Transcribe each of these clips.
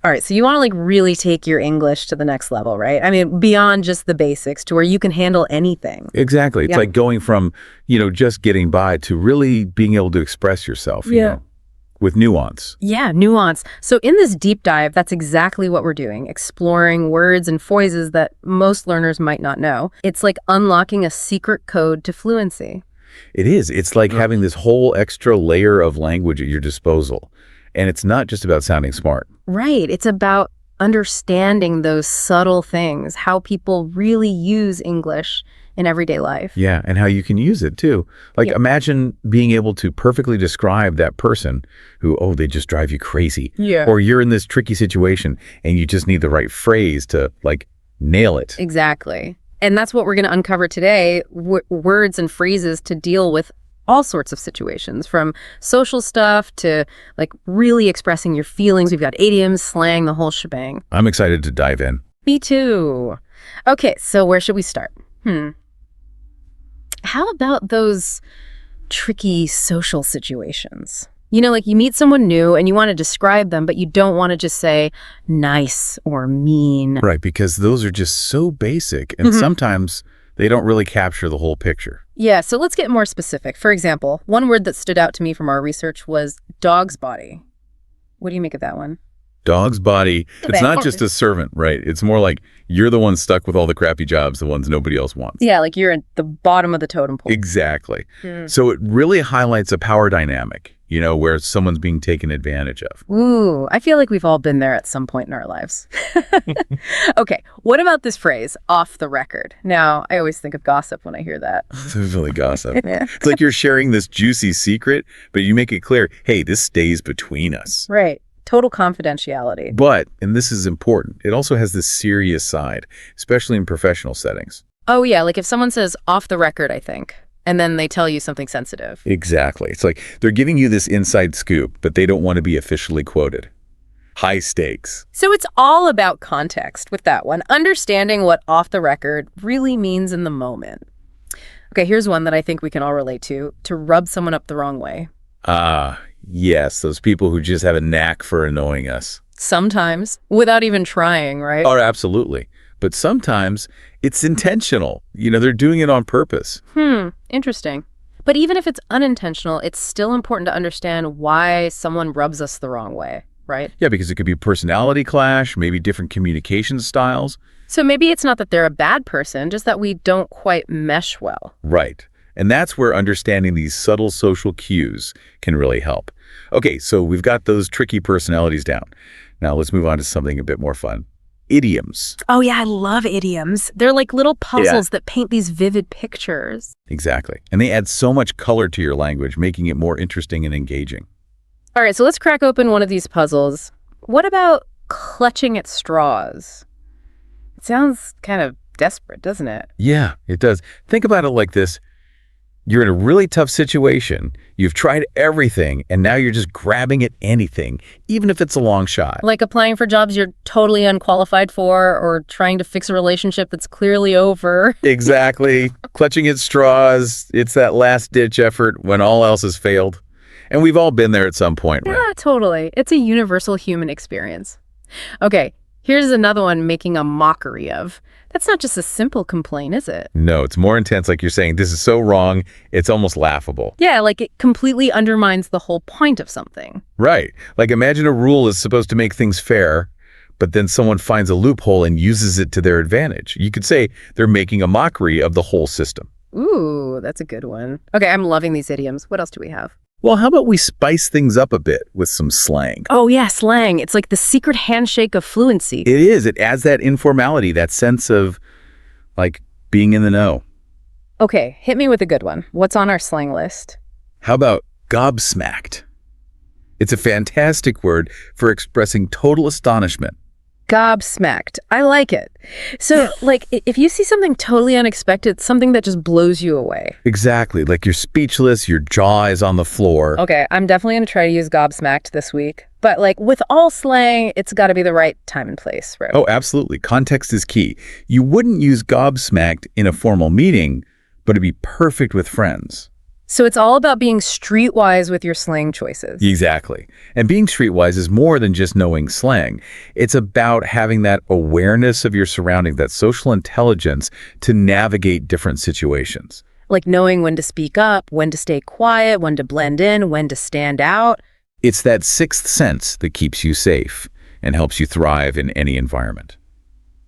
All right, so you want to like really take your English to the next level, right? I mean, beyond just the basics to where you can handle anything. Exactly. It's like going from, just getting by to really being able to express yourself, with nuance. Yeah, nuance. So in this deep dive, that's exactly what we're doing, exploring words and phrases that most learners might not know. It's like unlocking a secret code to fluency. It is. It's like having this whole extra layer of language at your disposal. And it's not just about sounding smart. Right. It's about understanding those subtle things, how people really use English in everyday life. Yeah, and how you can use it too. Like imagine being able to perfectly describe that person who, they just drive you crazy. Yeah. Or you're in this tricky situation and you just need the right phrase to nail it. Exactly. And that's what we're going to uncover today, words and phrases to deal with all sorts of situations, from social stuff to really expressing your feelings. We've got idioms, slang, the whole shebang. I'm excited to dive in. Me too. Okay, so where should we start? How about those tricky social situations? You meet someone new and you want to describe them, but you don't want to just say nice or mean. Right, because those are just so basic, and sometimes they don't really capture the whole picture. Yeah, so let's get more specific. For example, one word that stood out to me from our research was dog's body. What do you make of that one? Dog's body. It's not just a servant, right? It's more like you're the one stuck with all the crappy jobs, the ones nobody else wants. Yeah, like you're at the bottom of the totem pole. Exactly. So it really highlights a power dynamic, where someone's being taken advantage of. Ooh, I feel like we've all been there at some point in our lives. Okay, what about this phrase, off the record? Now, I always think of gossip when I hear that. It's really gossip. It's like you're sharing this juicy secret, but you make it clear, hey, this stays between us. Right. Total confidentiality. But, and this is important, it also has this serious side, especially in professional settings. Oh, yeah, like if someone says off the record, I think, and then they tell you something sensitive. Exactly. It's like they're giving you this inside scoop, but they don't want to be officially quoted. High stakes. So it's all about context with that one, understanding what off the record really means in the moment. Okay, here's one that I think we can all relate to rub someone up the wrong way. Yes, those people who just have a knack for annoying us. Sometimes, without even trying, right? Oh, absolutely. But sometimes it's intentional. They're doing it on purpose. Interesting. But even if it's unintentional, it's still important to understand why someone rubs us the wrong way, right? Yeah, because it could be a personality clash, maybe different communication styles. So maybe it's not that they're a bad person, just that we don't quite mesh well. Right. And that's where understanding these subtle social cues can really help. Okay, so we've got those tricky personalities down. Now let's move on to something a bit more fun. Idioms. Oh yeah, I love idioms. They're like little puzzles that paint these vivid pictures. Exactly. And they add so much color to your language, making it more interesting and engaging. All right, so let's crack open one of these puzzles. What about clutching at straws? It sounds kind of desperate, doesn't it? Yeah, it does. Think about it like this. You're in a really tough situation. You've tried everything, and now you're just grabbing at anything, even if it's a long shot. Like applying for jobs you're totally unqualified for, or trying to fix a relationship that's clearly over. Exactly. Clutching at straws. It's that last-ditch effort when all else has failed. And we've all been there at some point, right? Yeah, totally. It's a universal human experience. Okay, here's another one making a mockery of. That's not just a simple complaint, is it? No, it's more intense, like you're saying. This is so wrong, it's almost laughable. Yeah, like it completely undermines the whole point of something. Right. Like imagine a rule is supposed to make things fair, but then someone finds a loophole and uses it to their advantage. You could say they're making a mockery of the whole system. Ooh, that's a good one. Okay, I'm loving these idioms. What else do we have? Well, how about we spice things up a bit with some slang? Oh, yeah, slang. It's like the secret handshake of fluency. It is. It adds that informality, that sense of, being in the know. Okay, hit me with a good one. What's on our slang list? How about gobsmacked? It's a fantastic word for expressing total astonishment. Gobsmacked. I like it. So, if you see something totally unexpected, something that just blows you away. Exactly. Like you're speechless, your jaw is on the floor. Okay, I'm definitely going to try to use gobsmacked this week. But, with all slang, it's got to be the right time and place, right? Oh, absolutely. Context is key. You wouldn't use gobsmacked in a formal meeting, but it'd be perfect with friends. So it's all about being streetwise with your slang choices. Exactly. And being streetwise is more than just knowing slang. It's about having that awareness of your surroundings, that social intelligence to navigate different situations. Like knowing when to speak up, when to stay quiet, when to blend in, when to stand out. It's that sixth sense that keeps you safe and helps you thrive in any environment.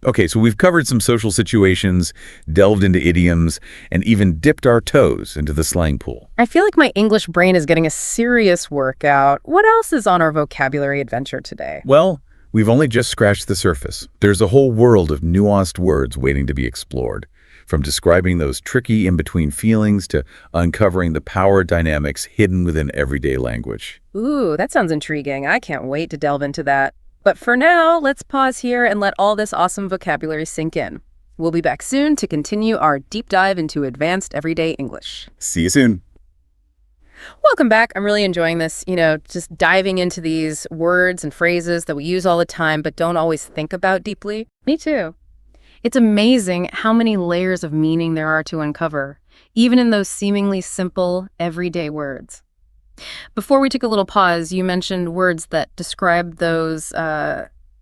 Okay, so we've covered some social situations, delved into idioms, and even dipped our toes into the slang pool. I feel like my English brain is getting a serious workout. What else is on our vocabulary adventure today? Well, we've only just scratched the surface. There's a whole world of nuanced words waiting to be explored, from describing those tricky in-between feelings to uncovering the power dynamics hidden within everyday language. Ooh, that sounds intriguing. I can't wait to delve into that. But for now, let's pause here and let all this awesome vocabulary sink in. We'll be back soon to continue our deep dive into advanced everyday English. See you soon. Welcome back. I'm really enjoying this, just diving into these words and phrases that we use all the time but don't always think about deeply. Me too. It's amazing how many layers of meaning there are to uncover, even in those seemingly simple, everyday words. Before we took a little pause, you mentioned words that describe those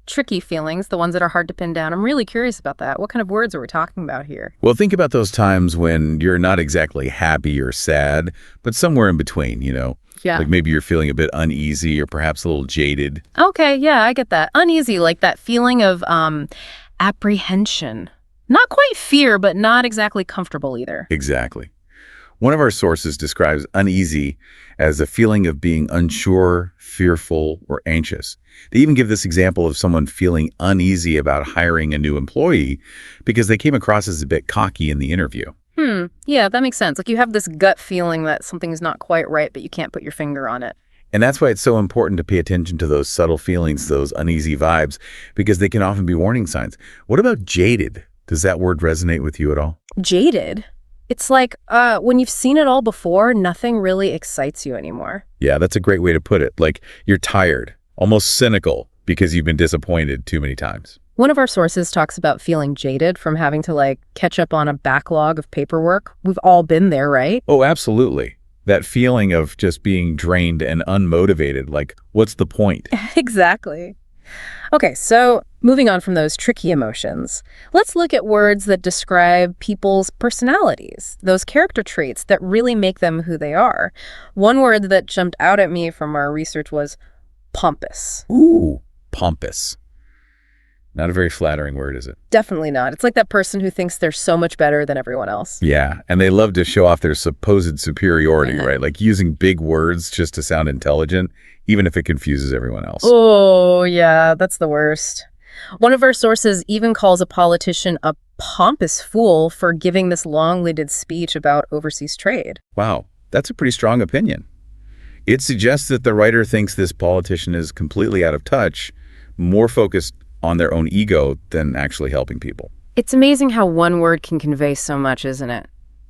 tricky feelings, the ones that are hard to pin down. I'm really curious about that. What kind of words are we talking about here? Well, think about those times when you're not exactly happy or sad, but somewhere in between, Yeah. Like maybe you're feeling a bit uneasy or perhaps a little jaded. Okay, yeah, I get that. Uneasy, like that feeling of apprehension. Not quite fear, but not exactly comfortable either. Exactly. One of our sources describes uneasy as a feeling of being unsure, fearful, or anxious. They even give this example of someone feeling uneasy about hiring a new employee because they came across as a bit cocky in the interview. Yeah, that makes sense. Like you have this gut feeling that something's not quite right, but you can't put your finger on it. And that's why it's so important to pay attention to those subtle feelings, those uneasy vibes, because they can often be warning signs. What about jaded? Does that word resonate with you at all? Jaded? It's like when you've seen it all before, nothing really excites you anymore. Yeah, that's a great way to put it. Like you're tired, almost cynical because you've been disappointed too many times. One of our sources talks about feeling jaded from having to catch up on a backlog of paperwork. We've all been there, right? Oh, absolutely. That feeling of just being drained and unmotivated, like what's the point? Exactly. Okay, so moving on from those tricky emotions, let's look at words that describe people's personalities, those character traits that really make them who they are. One word that jumped out at me from our research was pompous. Ooh, pompous. Not a very flattering word, is it? Definitely not. It's like that person who thinks they're so much better than everyone else. Yeah, and they love to show off their supposed superiority, right? Like using big words just to sound intelligent, even if it confuses everyone else. Oh, yeah, that's the worst. One of our sources even calls a politician a pompous fool for giving this long-winded speech about overseas trade. Wow, that's a pretty strong opinion. It suggests that the writer thinks this politician is completely out of touch, more focused on their own ego than actually helping people. It's amazing how one word can convey so much, isn't it?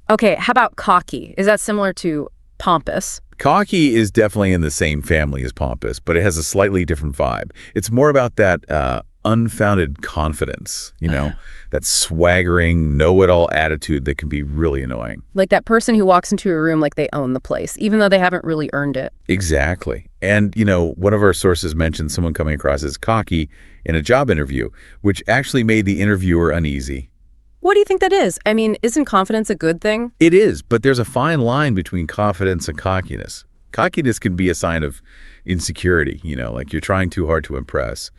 Okay, how about cocky? Is that similar to pompous? Cocky is definitely in the same family as pompous, but it has a slightly different vibe. It's more about that unfounded confidence, that swaggering, know-it-all attitude that can be really annoying. Like that person who walks into a room like they own the place, even though they haven't really earned it. Exactly. And, one of our sources mentioned someone coming across as cocky in a job interview, which actually made the interviewer uneasy. What do you think that is? I mean, isn't confidence a good thing? It is, but there's a fine line between confidence and cockiness. Cockiness can be a sign of insecurity, like you're trying too hard to impress.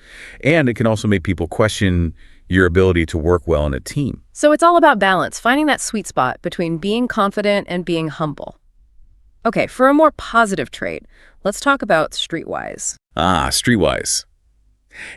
And it can also make people question your ability to work well in a team. So it's all about balance, finding that sweet spot between being confident and being humble. Okay, for a more positive trait, let's talk about streetwise. Ah, streetwise.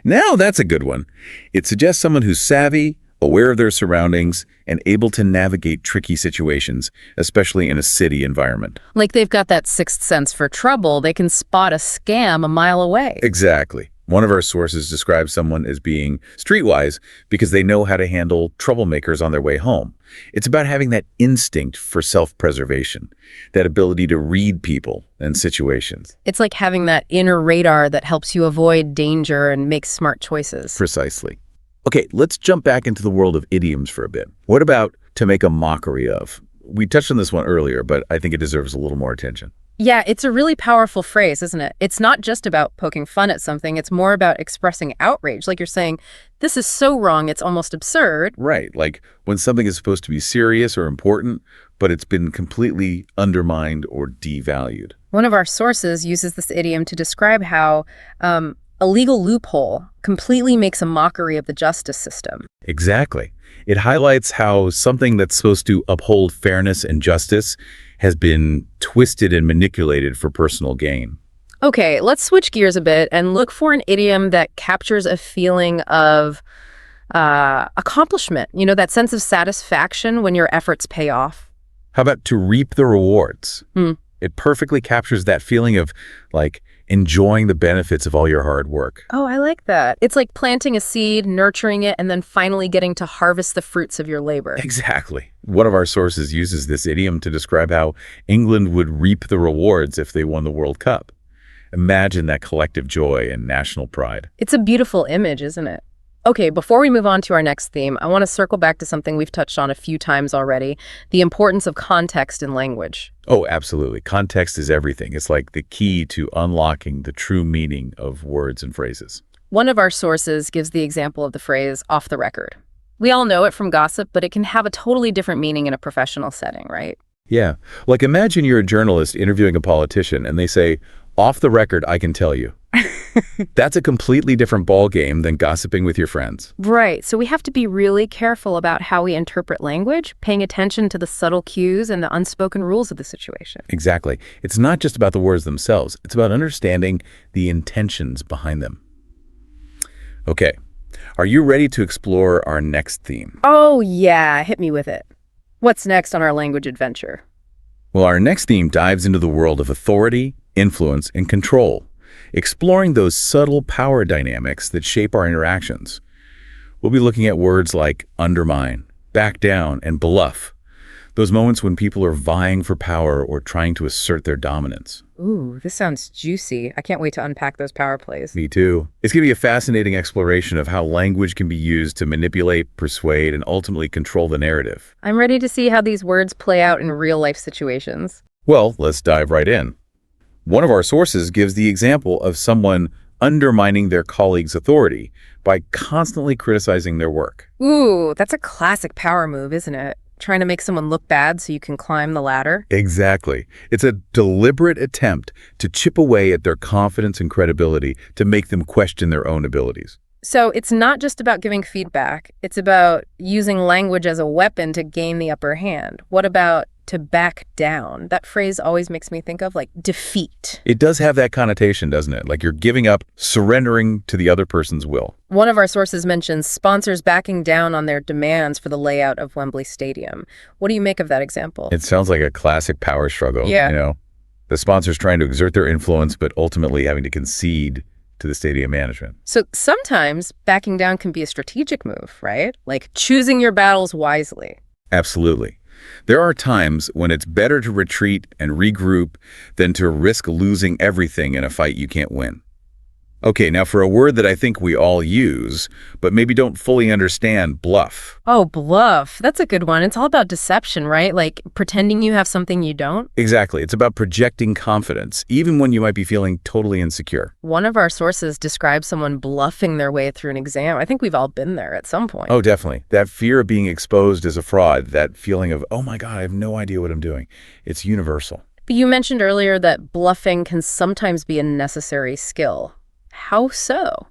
Now that's a good one. It suggests someone who's savvy, aware of their surroundings, and able to navigate tricky situations, especially in a city environment. Like they've got that sixth sense for trouble. They can spot a scam a mile away. Exactly. One of our sources describes someone as being streetwise because they know how to handle troublemakers on their way home. It's about having that instinct for self-preservation, that ability to read people and situations. It's like having that inner radar that helps you avoid danger and make smart choices. Precisely. Okay, let's jump back into the world of idioms for a bit. What about to make a mockery of, We touched on this one earlier, but I think it deserves a little more attention. Yeah, it's a really powerful phrase, isn't it? It's not just about poking fun at something. It's more about expressing outrage. Like you're saying, this is so wrong, it's almost absurd. Right, like when something is supposed to be serious or important, but it's been completely undermined or devalued. One of our sources uses this idiom to describe how a legal loophole completely makes a mockery of the justice system. Exactly. It highlights how something that's supposed to uphold fairness and justice has been twisted and manipulated for personal gain. Okay, let's switch gears a bit and look for an idiom that captures a feeling of accomplishment, that sense of satisfaction when your efforts pay off. How about to reap the rewards? Hmm. It perfectly captures that feeling of, like, enjoying the benefits of all your hard work. Oh, I like that. It's like planting a seed, nurturing it, and then finally getting to harvest the fruits of your labor. Exactly. One of our sources uses this idiom to describe how England would reap the rewards if they won the World Cup. Imagine that collective joy and national pride. It's a beautiful image, isn't it? Okay, before we move on to our next theme, I want to circle back to something we've touched on a few times already, the importance of context in language. Oh, absolutely. Context is everything. It's like the key to unlocking the true meaning of words and phrases. One of our sources gives the example of the phrase off the record. We all know it from gossip, but it can have a totally different meaning in a professional setting, right? Yeah. Like imagine you're a journalist interviewing a politician and they say, off the record, I can tell you. That's a completely different ballgame than gossiping with your friends. Right. So we have to be really careful about how we interpret language, paying attention to the subtle cues and the unspoken rules of the situation. Exactly. It's not just about the words themselves. It's about understanding the intentions behind them. Okay. Are you ready to explore our next theme? Oh, yeah. Hit me with it. What's next on our language adventure? Well, our next theme dives into the world of authority, influence, and control, exploring those subtle power dynamics that shape our interactions. We'll be looking at words like undermine, back down, and bluff, those moments when people are vying for power or trying to assert their dominance. Ooh, this sounds juicy. I can't wait to unpack those power plays. Me too. It's going to be a fascinating exploration of how language can be used to manipulate, persuade, and ultimately control the narrative. I'm ready to see how these words play out in real-life situations. Well, let's dive right in. One of our sources gives the example of someone undermining their colleague's authority by constantly criticizing their work. Ooh, that's a classic power move, isn't it? Trying to make someone look bad so you can climb the ladder. Exactly. It's a deliberate attempt to chip away at their confidence and credibility to make them question their own abilities. So it's not just about giving feedback. It's about using language as a weapon to gain the upper hand. What about to back down? That phrase always makes me think of like defeat. It does have that connotation, doesn't it? Like you're giving up, surrendering to the other person's will. One of our sources mentions sponsors backing down on their demands for the layout of Wembley Stadium. What do you make of that example? It sounds like a classic power struggle. Yeah. The sponsors trying to exert their influence, but ultimately having to concede to the stadium management. So sometimes backing down can be a strategic move, right? Like choosing your battles wisely. Absolutely. There are times when it's better to retreat and regroup than to risk losing everything in a fight you can't win. Okay, now for a word that I think we all use, but maybe don't fully understand, bluff. Oh, bluff. That's a good one. It's all about deception, right? Like pretending you have something you don't. Exactly. It's about projecting confidence, even when you might be feeling totally insecure. One of our sources describes someone bluffing their way through an exam. I think we've all been there at some point. Oh, definitely. That fear of being exposed as a fraud, that feeling of, oh my God, I have no idea what I'm doing. It's universal. But you mentioned earlier that bluffing can sometimes be a necessary skill. How so?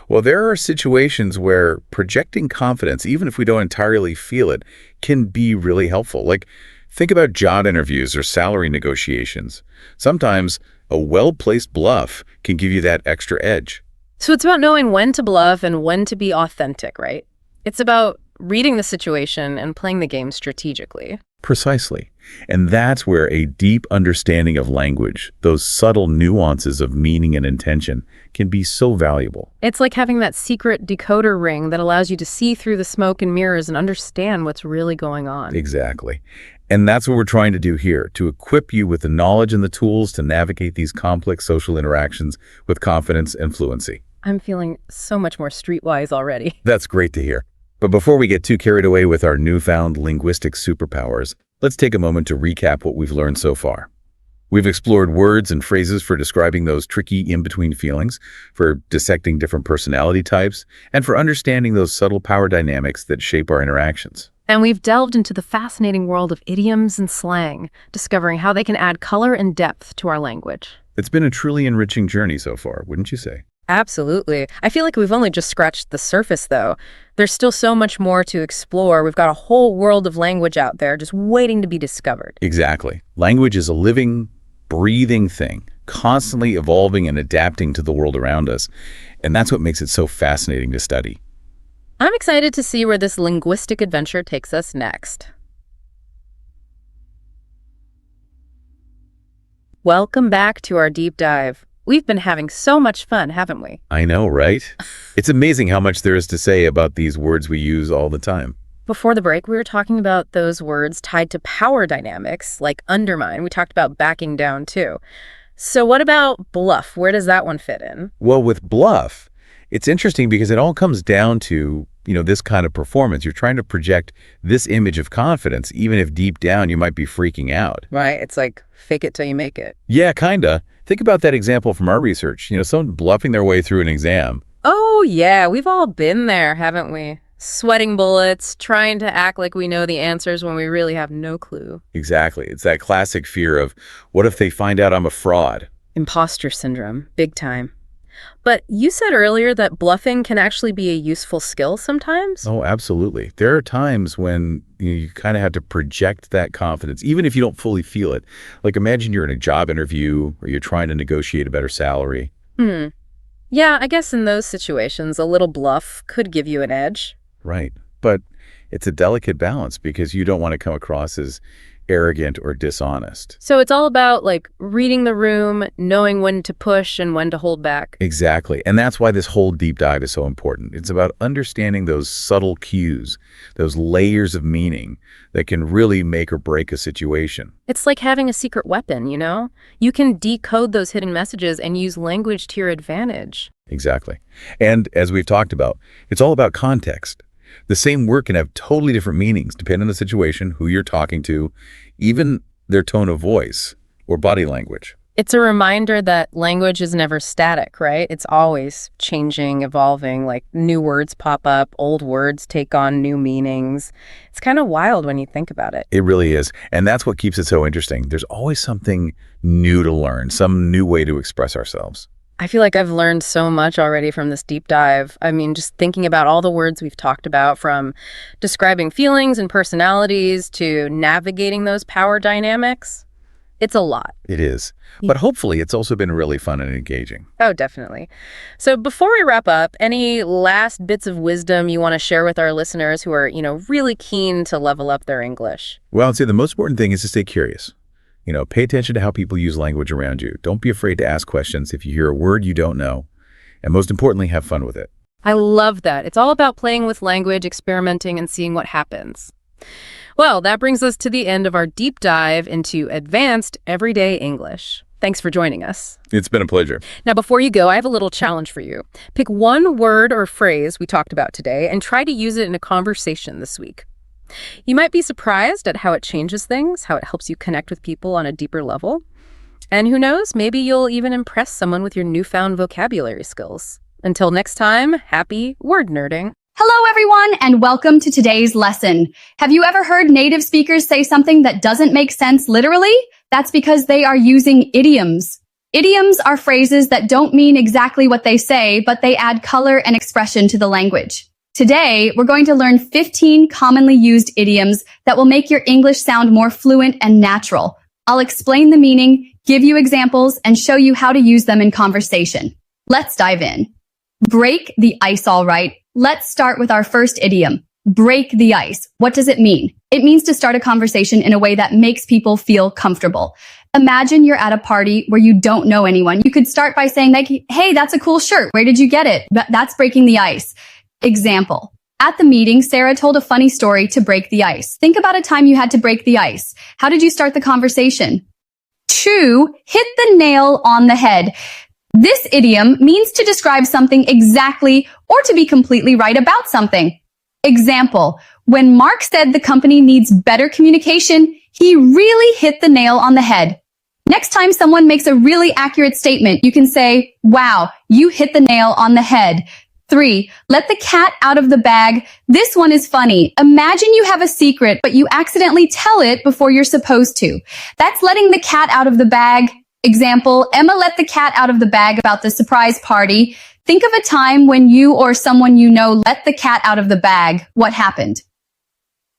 Well, there are situations where projecting confidence, even if we don't entirely feel it, can be really helpful. Like, think about job interviews or salary negotiations. Sometimes a well-placed bluff can give you that extra edge. So it's about knowing when to bluff and when to be authentic, right? It's about reading the situation and playing the game strategically. Precisely. And that's where a deep understanding of language, those subtle nuances of meaning and intention, can be so valuable. It's like having that secret decoder ring that allows you to see through the smoke and mirrors and understand what's really going on. Exactly. And that's what we're trying to do here, to equip you with the knowledge and the tools to navigate these complex social interactions with confidence and fluency. I'm feeling so much more streetwise already. That's great to hear. But before we get too carried away with our newfound linguistic superpowers, Let's take a moment to recap what we've learned so far. We've explored words and phrases for describing those tricky in-between feelings, for dissecting different personality types, and for understanding those subtle power dynamics that shape our interactions. And we've delved into the fascinating world of idioms and slang, discovering how they can add color and depth to our language. It's been a truly enriching journey so far, wouldn't you say? Absolutely. I feel like we've only just scratched the surface, though. There's still so much more to explore. We've got a whole world of language out there just waiting to be discovered. Exactly. Language is a living, breathing thing, constantly evolving and adapting to the world around us. And that's what makes it so fascinating to study. I'm excited to see where this linguistic adventure takes us next. Welcome back to our deep dive. We've been having so much fun, haven't we? I know, right? It's amazing how much there is to say about these words we use all the time. Before the break, we were talking about those words tied to power dynamics, like undermine. We talked about backing down, too. So what about bluff? Where does that one fit in? Well, with bluff, it's interesting because it all comes down to, this kind of performance. You're trying to project this image of confidence, even if deep down you might be freaking out. Right. It's like fake it till you make it. Yeah, kinda. Think about that example from our research. Someone bluffing their way through an exam. Oh, yeah. We've all been there, haven't we? Sweating bullets, trying to act like we know the answers when we really have no clue. Exactly. It's that classic fear of, what if they find out I'm a fraud? Imposter syndrome, big time. But you said earlier that bluffing can actually be a useful skill sometimes? Oh, absolutely. There are times when you kind of have to project that confidence, even if you don't fully feel it. Like imagine you're in a job interview or you're trying to negotiate a better salary. Yeah, I guess in those situations, a little bluff could give you an edge. Right. But it's a delicate balance because you don't want to come across as arrogant or dishonest. So it's all about reading the room, knowing when to push and when to hold back. Exactly. And that's why this whole deep dive is so important. It's about understanding those subtle cues, those layers of meaning that can really make or break a situation. It's like having a secret weapon, You can decode those hidden messages and use language to your advantage. Exactly. And as we've talked about, it's all about context. The same word can have totally different meanings depending on the situation, who you're talking to, even their tone of voice or body language. It's a reminder that language is never static, right? It's always changing, evolving, new words pop up, old words take on new meanings. It's kind of wild when you think about it. It really is. And that's what keeps it so interesting. There's always something new to learn, some new way to express ourselves. I feel like I've learned so much already from this deep dive. I mean, just thinking about all the words we've talked about, from describing feelings and personalities to navigating those power dynamics. It's a lot. It is. But hopefully it's also been really fun and engaging. Oh, definitely. So before we wrap up, any last bits of wisdom you want to share with our listeners who are, really keen to level up their English? Well, I'd say the most important thing is to stay curious. Pay attention to how people use language around you. Don't be afraid to ask questions if you hear a word you don't know. And most importantly, have fun with it. I love that. It's all about playing with language, experimenting, and seeing what happens. Well, that brings us to the end of our deep dive into advanced everyday English. Thanks for joining us. It's been a pleasure. Now, before you go, I have a little challenge for you. Pick one word or phrase we talked about today and try to use it in a conversation this week. You might be surprised at how it changes things, how it helps you connect with people on a deeper level. And who knows, maybe you'll even impress someone with your newfound vocabulary skills. Until next time, happy word nerding. Hello, everyone, and welcome to today's lesson. Have you ever heard native speakers say something that doesn't make sense literally? That's because they are using idioms. Idioms are phrases that don't mean exactly what they say, but they add color and expression to the language. Today, we're going to learn 15 commonly used idioms that will make your English sound more fluent and natural. I'll explain the meaning, give you examples, and show you how to use them in conversation. Let's dive in. Break the ice, all right. Let's start with our first idiom. Break the ice. What does it mean? It means to start a conversation in a way that makes people feel comfortable. Imagine you're at a party where you don't know anyone. You could start by saying, hey, that's a cool shirt. Where did you get it? That's breaking the ice. Example. At the meeting, Sarah told a funny story to break the ice. Think about a time you had to break the ice. How did you start the conversation? 2. Hit the nail on the head. This idiom means to describe something exactly or to be completely right about something. Example. When Mark said the company needs better communication, He really hit the nail on the head. Next time someone makes a really accurate statement, you can say, wow, you hit the nail on the head. 3. Let the cat out of the bag. This one is funny. Imagine you have a secret, but you accidentally tell it before you're supposed to. That's letting the cat out of the bag. Example, Emma let the cat out of the bag about the surprise party. Think of a time when you or someone you know let the cat out of the bag. What happened?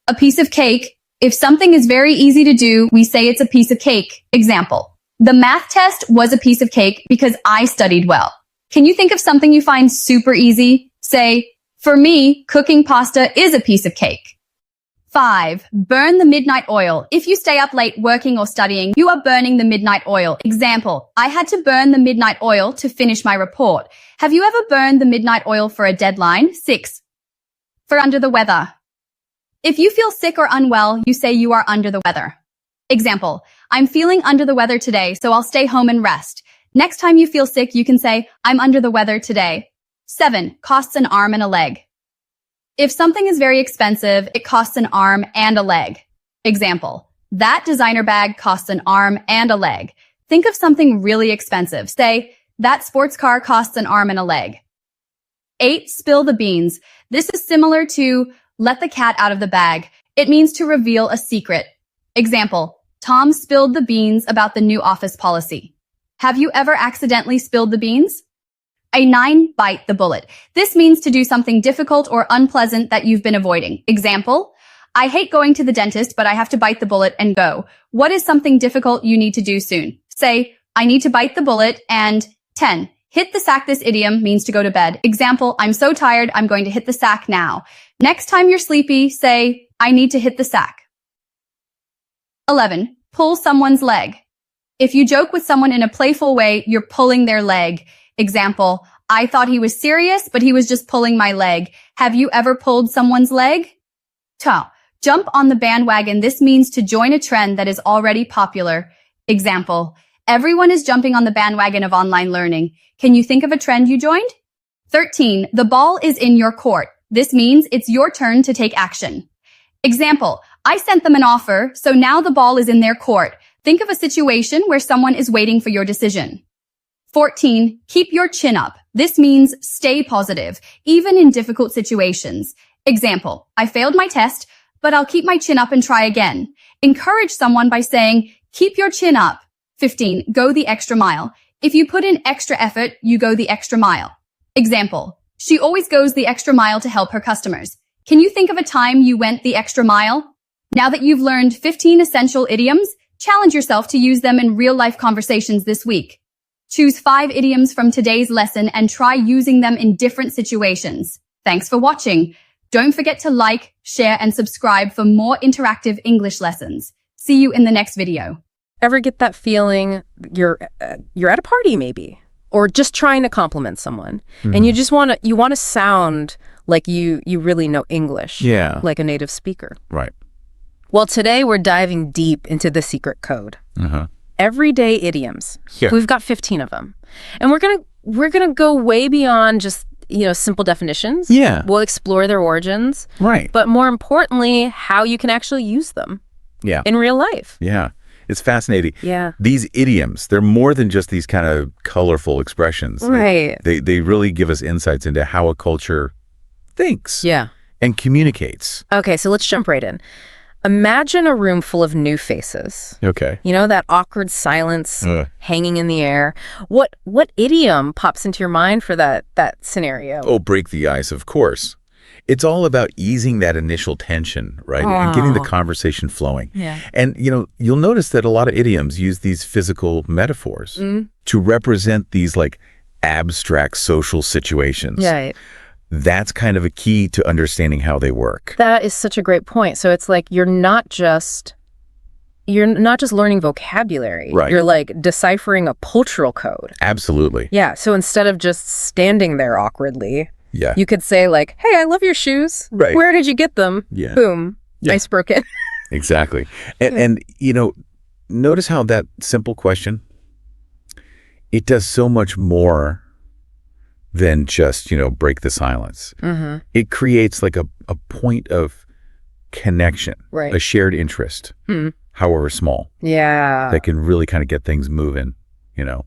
A piece of cake. If something is very easy to do, we say it's a piece of cake. Example, the math test was a piece of cake because I studied well. Can you think of something you find super easy? Say, for me, cooking pasta is a piece of cake. 5. Burn the midnight oil. If you stay up late working or studying, you are burning the midnight oil. Example, I had to burn the midnight oil to finish my report. Have you ever burned the midnight oil for a deadline? 6. For under the weather. If you feel sick or unwell, you say you are under the weather. Example, I'm feeling under the weather today, so I'll stay home and rest. Next time you feel sick, you can say, I'm under the weather today. 7. Costs an arm and a leg. If something is very expensive, it costs an arm and a leg. Example, that designer bag costs an arm and a leg. Think of something really expensive. Say, that sports car costs an arm and a leg. 8. Spill the beans. This is similar to let the cat out of the bag. It means to reveal a secret. Example, Tom spilled the beans about the new office policy. Have you ever accidentally spilled the beans? A 9. Bite the bullet. This means to do something difficult or unpleasant that you've been avoiding. Example, I hate going to the dentist, but I have to bite the bullet and go. What is something difficult you need to do soon? Say, I need to bite the bullet. And 10. Hit the sack. This idiom means to go to bed. Example, I'm so tired, I'm going to hit the sack now. Next time you're sleepy, say, I need to hit the sack. 11. Pull someone's leg. If you joke with someone in a playful way, you're pulling their leg. Example, I thought he was serious, but he was just pulling my leg. Have you ever pulled someone's leg? 12. Jump on the bandwagon. This means to join a trend that is already popular. Example, everyone is jumping on the bandwagon of online learning. Can you think of a trend you joined? 13. The ball is in your court. This means it's your turn to take action. Example, I sent them an offer, so now the ball is in their court. Think of a situation where someone is waiting for your decision. 14. Keep your chin up. This means stay positive, even in difficult situations. Example, I failed my test, but I'll keep my chin up and try again. Encourage someone by saying, keep your chin up. 15. Go the extra mile. If you put in extra effort, you go the extra mile. Example, she always goes the extra mile to help her customers. Can you think of a time you went the extra mile? Now that you've learned 15 essential idioms, challenge yourself to use them in real-life conversations this week. Choose 5 idioms from today's lesson and try using them in different situations. Thanks for watching. Don't forget to like, share, and subscribe for more interactive English lessons. See you in the next video. Ever get that feeling you're at a party maybe, or just trying to compliment someone, and you just want to sound like you really know English, like a native speaker. Right. Well, today we're diving deep into the secret code. Everyday idioms. Yeah. We've got 15 of them. And we're gonna go way beyond just, simple definitions. Yeah. We'll explore their origins. Right. But more importantly, how you can actually use them in real life. Yeah. It's fascinating. Yeah. These idioms, they're more than just these kind of colorful expressions. Right. They really give us insights into how a culture thinks and communicates. Okay, so let's jump right in. Imagine a room full of new faces. Okay. That awkward silence hanging in the air. What idiom pops into your mind for that scenario? Oh, break the ice, of course. It's all about easing that initial tension, right? And getting the conversation flowing. Yeah. And, you'll notice that a lot of idioms use these physical metaphors to represent these like abstract social situations. Right. That's kind of a key to understanding how they work. That is such a great point. So it's like you're not just learning vocabulary. Right. You're like deciphering a cultural code. Absolutely. Yeah. So instead of just standing there awkwardly, Yeah. you could say like, hey, I love your shoes. Right. Where did you get them? Yeah. Boom. Yeah. Ice broken. Exactly. And notice how that simple question, it does so much more than just, break the silence. It creates like a point of connection, Right. a shared interest. however small, Yeah. that can really kind of get things moving,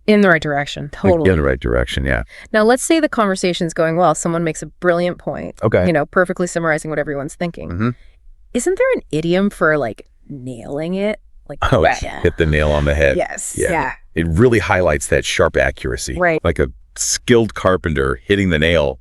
In the right direction. like Totally. in the right direction. Yeah. Now, let's say the conversation's going well. Someone makes a brilliant point. Okay. Perfectly summarizing what everyone's thinking. Mhm. Isn't there an idiom for nailing it? Oh, yeah. hit the nail on the head. Yes. Yeah. Yeah. It really highlights that sharp accuracy. Right. Like a skilled carpenter hitting the nail,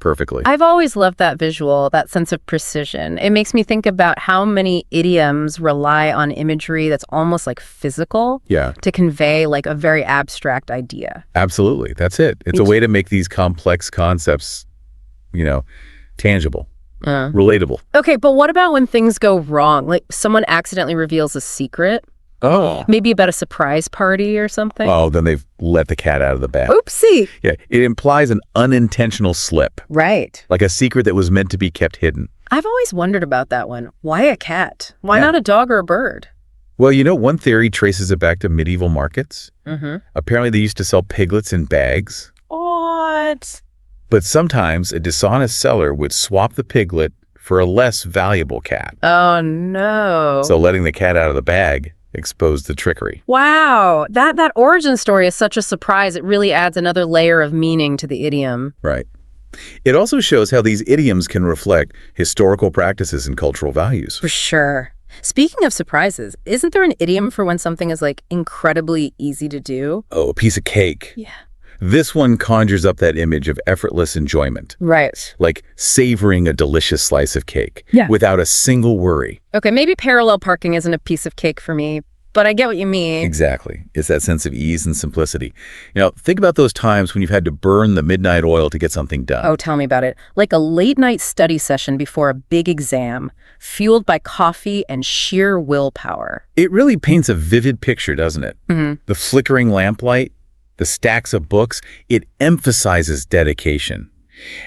perfectly. I've always loved that visual, that sense of precision. It makes me think about how many idioms rely on imagery that's almost physical Yeah, to convey a very abstract idea. absolutely. That's it. It's a way to make these complex concepts, tangible, relatable. Okay, but what about when things go wrong? Like someone accidentally reveals a secret, Oh. maybe about a surprise party or something? Oh, then they've let the cat out of the bag. Oopsie. Yeah, it implies an unintentional slip, Right. like a secret that was meant to be kept hidden. I've always wondered about that one. Why a cat? Why Yeah. not a dog or a bird? Well, one theory traces it back to medieval markets. Mm-hmm. Apparently, they used to sell piglets in bags. What? But sometimes a dishonest seller would swap the piglet for a less valuable cat. Oh, no. So letting the cat out of the bag exposed the trickery. Wow. That origin story is such a surprise. It really adds another layer of meaning to the idiom. Right. It also shows how these idioms can reflect historical practices and cultural values. For sure. Speaking of surprises, isn't there an idiom for when something is incredibly easy to do? Oh, a piece of cake. Yeah. This one conjures up that image of effortless enjoyment, Right. like savoring a delicious slice of cake Yeah. without a single worry. Okay, maybe parallel parking isn't a piece of cake for me, but I get what you mean. Exactly. It's that sense of ease and simplicity. Think about those times when you've had to burn the midnight oil to get something done. Oh, tell me about it. Like a late night study session before a big exam, fueled by coffee and sheer willpower. It really paints a vivid picture, doesn't it? Mm-hmm. The flickering lamplight, the stacks of books, it emphasizes dedication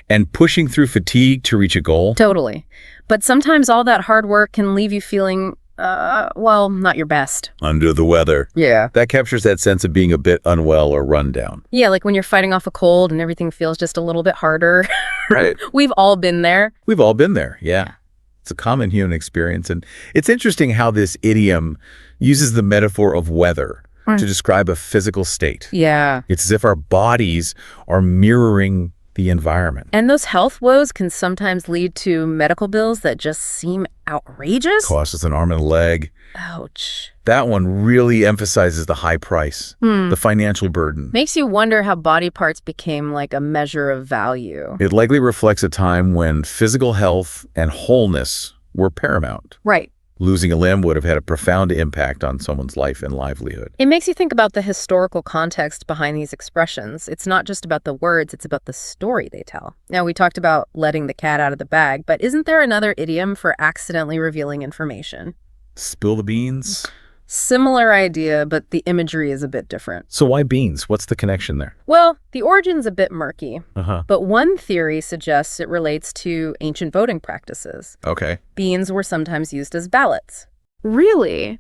and pushing through fatigue to reach a goal. Totally. But sometimes all that hard work can leave you feeling, not your best. Under the weather. Yeah. That captures that sense of being a bit unwell or run down. Yeah, like when you're fighting off a cold and everything feels just a little bit harder. Right. We've all been there. We've all been there. Yeah. It's a common human experience. And it's interesting how this idiom uses the metaphor of weather to describe a physical state. Yeah. It's as if our bodies are mirroring the environment. And those health woes can sometimes lead to medical bills that just seem outrageous. Costs us an arm and a leg. Ouch. That one really emphasizes the high price, the financial burden. Makes you wonder how body parts became like a measure of value. It likely reflects a time when physical health and wholeness were paramount. Right. Losing a limb would have had a profound impact on someone's life and livelihood. It makes you think about the historical context behind these expressions. It's not just about the words, it's about the story they tell. Now, we talked about letting the cat out of the bag, but isn't there another idiom for accidentally revealing information? Spill the beans? Similar idea, but the imagery is a bit different. So why beans? What's the connection there? Well, the origin's a bit murky, Uh-huh. but one theory suggests it relates to ancient voting practices. Okay. Beans were sometimes used as ballots. Really?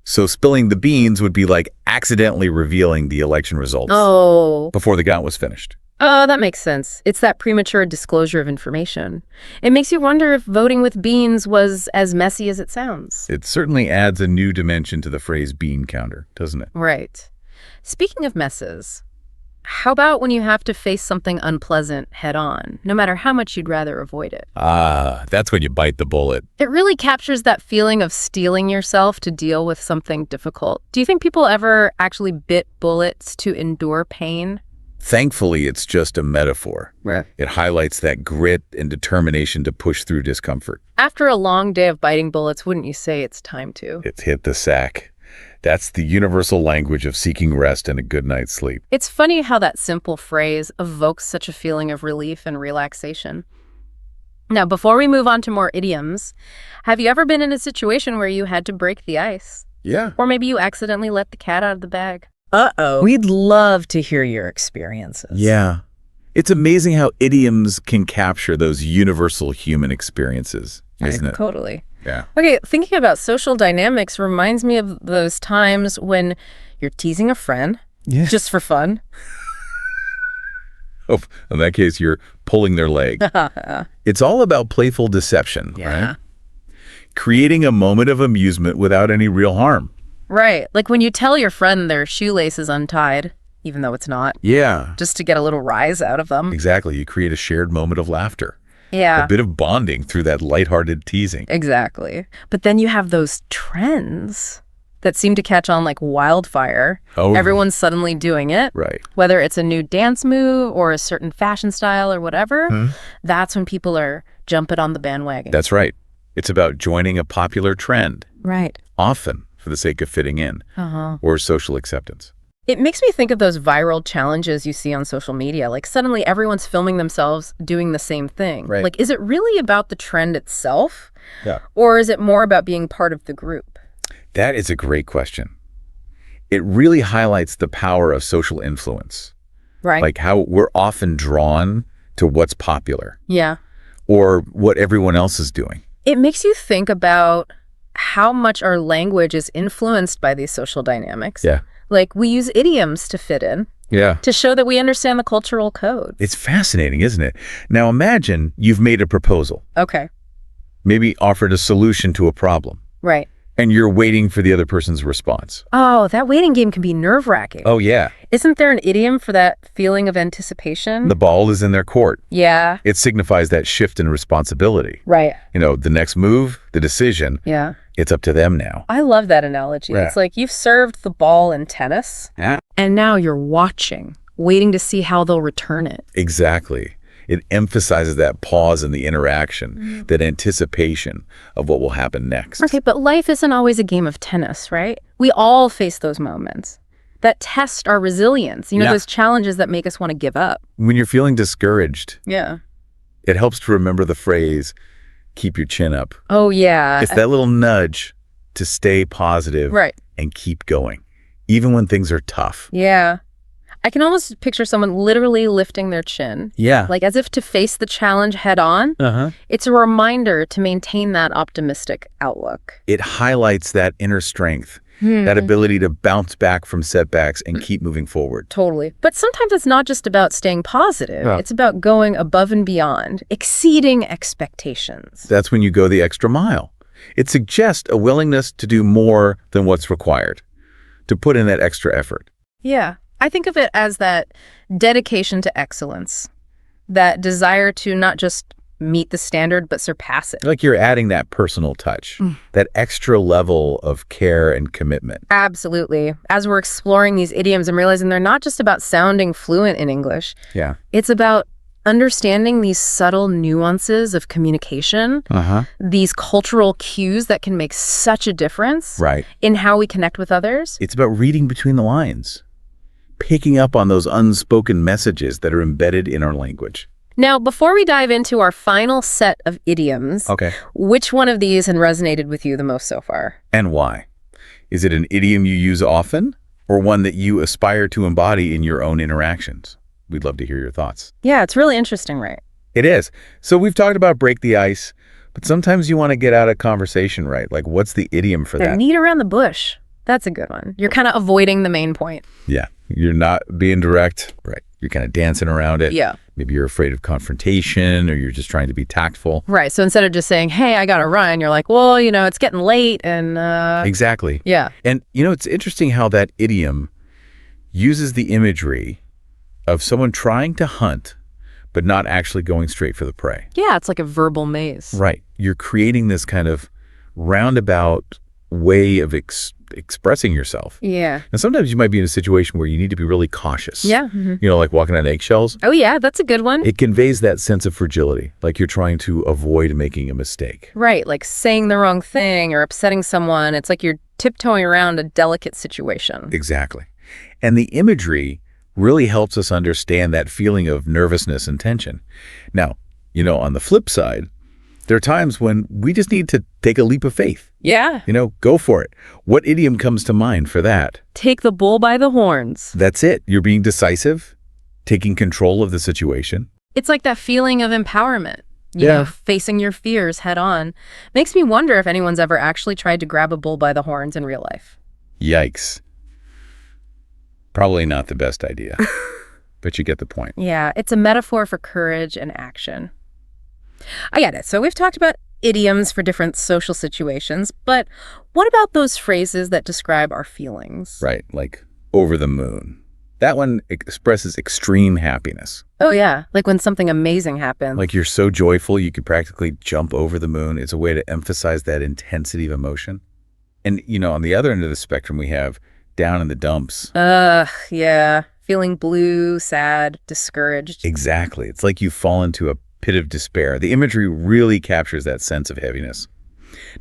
So spilling the beans would be like accidentally revealing the election results Oh. before the count was finished. Oh, that makes sense. It's that premature disclosure of information. It makes you wonder if voting with beans was as messy as it sounds. It certainly adds a new dimension to the phrase bean counter, doesn't it? Right. Speaking of messes, how about when you have to face something unpleasant head on, no matter how much you'd rather avoid it? Ah, that's when you bite the bullet. It really captures that feeling of steeling yourself to deal with something difficult. Do you think people ever actually bit bullets to endure pain? Thankfully, it's just a metaphor. Right. It highlights that grit and determination to push through discomfort. After a long day of biting bullets, wouldn't you say it's time to? It's hit the sack. That's the universal language of seeking rest and a good night's sleep. It's funny how that simple phrase evokes such a feeling of relief and relaxation. Now, before we move on to more idioms, have you ever been in a situation where you had to break the ice? Yeah. Or maybe you accidentally let the cat out of the bag? Uh-oh. We'd love to hear your experiences. Yeah. It's amazing how idioms can capture those universal human experiences, isn't it? Totally. Yeah. Okay, thinking about social dynamics reminds me of those times when you're teasing a friend Yeah. just for fun. Oh, in that case, you're pulling their leg. It's all about playful deception, Yeah. right? creating a moment of amusement without any real harm. Right. Like when you tell your friend their shoelace is untied, even though it's not, Yeah, just to get a little rise out of them. exactly. You create a shared moment of laughter, Yeah. a bit of bonding through that lighthearted teasing. Exactly. But then you have those trends that seem to catch on like wildfire. Oh, Everyone's suddenly doing it. right. Whether it's a new dance move or a certain fashion style or whatever, that's when people are jumping on the bandwagon. That's right. It's about joining a popular trend, right. often for the sake of fitting in Uh-huh. or social acceptance. It makes me think of those viral challenges you see on social media. Like suddenly everyone's filming themselves doing the same thing. Right. Like, is it really about the trend itself? Yeah. Or is it more about being part of the group? That is a great question. It really highlights the power of social influence, Right. like how we're often drawn to what's popular Yeah. or what everyone else is doing. It makes you think about how much our language is influenced by these social dynamics. Yeah. Like we use idioms to fit in, Yeah. to show that we understand the cultural code. It's fascinating, isn't it? Now imagine you've made a proposal, Okay. maybe offered a solution to a problem, Right. and you're waiting for the other person's response. Oh, that waiting game can be nerve-wracking. Oh, yeah. Isn't there an idiom for that feeling of anticipation? The ball is in their court. Yeah. It signifies that shift in responsibility. Right. You know, the next move, the decision, Yeah. it's up to them now. I love that analogy. Yeah. It's like you've served the ball in tennis, Yeah. and now you're watching, waiting to see how they'll return it. Exactly. It emphasizes that pause in the interaction, that anticipation of what will happen next. Okay, but life isn't always a game of tennis, right? We all face those moments that test our resilience, Yeah. those challenges that make us want to give up. When you're feeling discouraged, Yeah. it helps to remember the phrase, keep your chin up. Oh, yeah. It's that little nudge to stay positive Right. and keep going, even when things are tough. Yeah. I can almost picture someone literally lifting their chin, Yeah. like as if to face the challenge head on. Uh-huh. It's a reminder to maintain that optimistic outlook. It highlights that inner strength, that ability to bounce back from setbacks and keep moving forward. Totally. But sometimes it's not just about staying positive. Yeah. It's about going above and beyond, exceeding expectations. That's when you go the extra mile. It suggests a willingness to do more than what's required, to put in that extra effort. Yeah. I think of it as that dedication to excellence, that desire to not just meet the standard, but surpass it. Like you're adding that personal touch, that extra level of care and commitment. Absolutely. As we're exploring these idioms, I'm realizing they're not just about sounding fluent in English. Yeah. It's about understanding these subtle nuances of communication, Uh-huh. these cultural cues that can make such a difference Right. in how we connect with others. It's about reading between the lines, picking up on those unspoken messages that are embedded in our language. Now, before we dive into our final set of idioms, Okay. which one of these has resonated with you the most so far? And why? Is it an idiom you use often or one that you aspire to embody in your own interactions? We'd love to hear your thoughts. Yeah, it's really interesting, right? It is. So we've talked about break the ice, but sometimes you want to get out of conversation, right? Like, what's the idiom for They're that? neat around the bush. That's a good one. You're kind of avoiding the main point. Yeah. You're not being direct. Right. You're kind of dancing around it. Yeah. Maybe you're afraid of confrontation or you're just trying to be tactful. Right. So instead of just saying, hey, I got to run, you're like, well, it's getting late and, Exactly. yeah. And, it's interesting how that idiom uses the imagery of someone trying to hunt, but not actually going straight for the prey. Yeah, it's like a verbal maze. Right. You're creating this kind of roundabout way of expressing yourself. Yeah. And sometimes you might be in a situation where you need to be really cautious. Yeah. Mhm. Like walking on eggshells. Oh, yeah, that's a good one. It conveys that sense of fragility, like you're trying to avoid making a mistake. Right, like saying the wrong thing or upsetting someone. It's like you're tiptoeing around a delicate situation. Exactly. And the imagery really helps us understand that feeling of nervousness and tension. Now, on the flip side, there are times when we just need to take a leap of faith. Yeah. Go for it. What idiom comes to mind for that? Take the bull by the horns. That's it. You're being decisive, taking control of the situation. It's like that feeling of empowerment. Yeah. Facing your fears head on. Makes me wonder if anyone's ever actually tried to grab a bull by the horns in real life. Yikes. Probably not the best idea, but you get the point. Yeah, it's a metaphor for courage and action. I get it. So we've talked about idioms for different social situations, but what about those phrases that describe our feelings? Right, like over the moon. That one expresses extreme happiness. Oh, yeah, like when something amazing happens. Like you're so joyful you could practically jump over the moon. It's a way to emphasize that intensity of emotion. And, on the other end of the spectrum, we have down in the dumps. Yeah. Feeling blue, sad, discouraged. Exactly. It's like you fall into a pit of despair. The imagery really captures that sense of heaviness.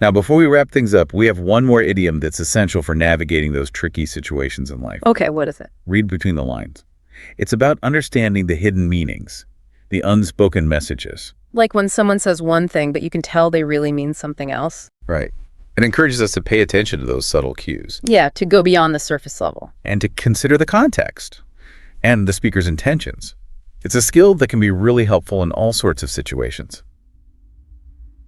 Now, before we wrap things up, we have one more idiom that's essential for navigating those tricky situations in life. Okay, what is it? Read between the lines. It's about understanding the hidden meanings, the unspoken messages. Like when someone says one thing, but you can tell they really mean something else. Right. It encourages us to pay attention to those subtle cues. Yeah, to go beyond the surface level. And to consider the context and the speaker's intentions. It's a skill that can be really helpful in all sorts of situations.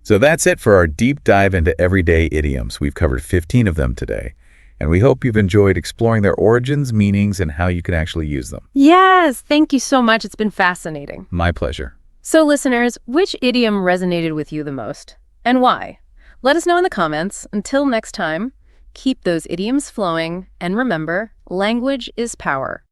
So that's it for our deep dive into everyday idioms. We've covered 15 of them today, and we hope you've enjoyed exploring their origins, meanings, and how you can actually use them. Yes, thank you so much. It's been fascinating. My pleasure. So listeners, which idiom resonated with you the most, and why? Let us know in the comments. Until next time, keep those idioms flowing, and remember, language is power.